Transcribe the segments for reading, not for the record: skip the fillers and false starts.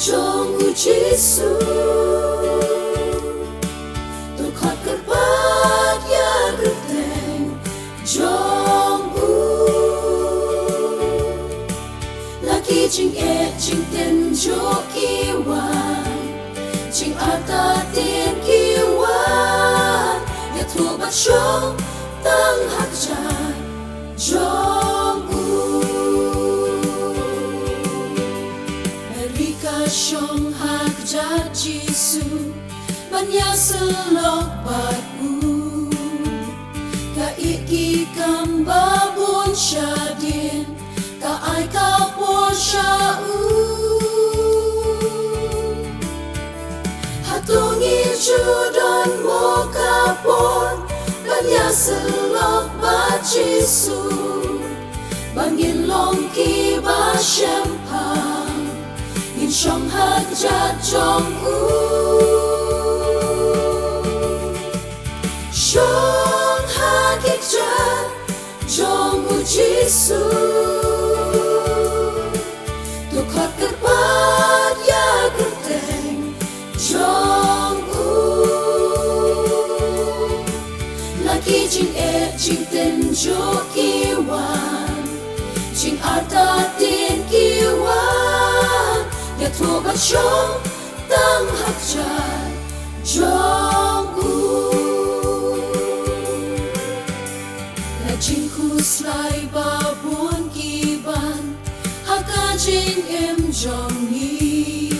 trong của Giêsu. Tôi khát khát bát ya cực thèm trong là khi chính chính tên cho kiwan chính ta tiên kiwan ya thua bắt trong tăng hạt tràn trong Amerika trong hạt tràn Giêsu banyak selok batu ka iki kamba bun syadin ka ai ka pun syau hatungi judan mo ka pun banyak selok bat Giêsu bangin long ki ba champagne in trong hạt jat trong trong hạt jat trong Giêsu. Tôi khát khát bát ya cực thèm trong là khi chính tên cho kiwan chính ta tiên kiwan ya thua bắt trong tăng hạt tràn trong là chính khu slide ba buồn kỳ ban haka chính em trong ni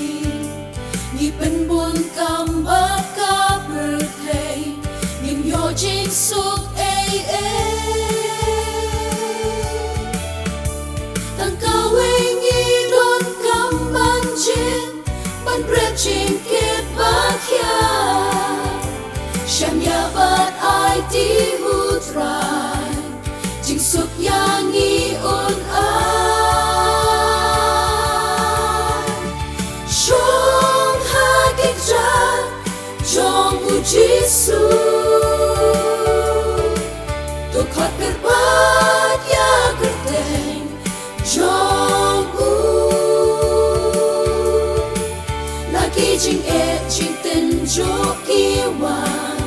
bên buồn cam bát ca birthday nhìn yo chính suốt tăng cao ấy nghi đón cam ban trên ban bread trên kết bát ya sham ya bát ai ti hút rai chính suốt ya nghi ôn trong hai cách ra trong Giêsu. Tôi khát khát bát ya cực thèm trong là khi chính tên cho kiwan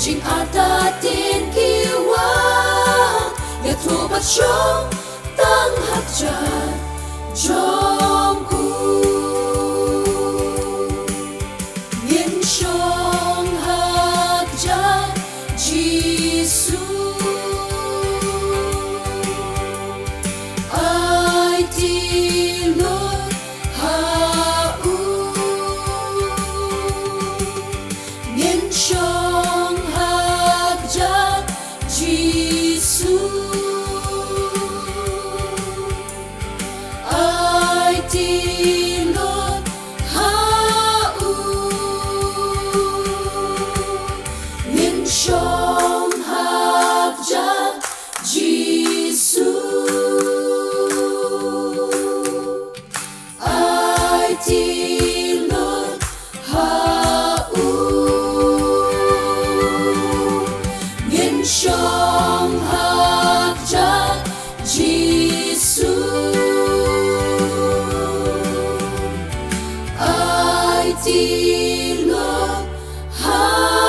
chính ta tiên kiwan ya thua bắt trong tăng hạt tràn trong trong hạt jat Giêsu ai tin lối hau miền trong hạt jat Giêsu ai tin lối trong hạt jat Giêsu ai tin lối hau miền trong hạt jat Giêsu ai tin lối hau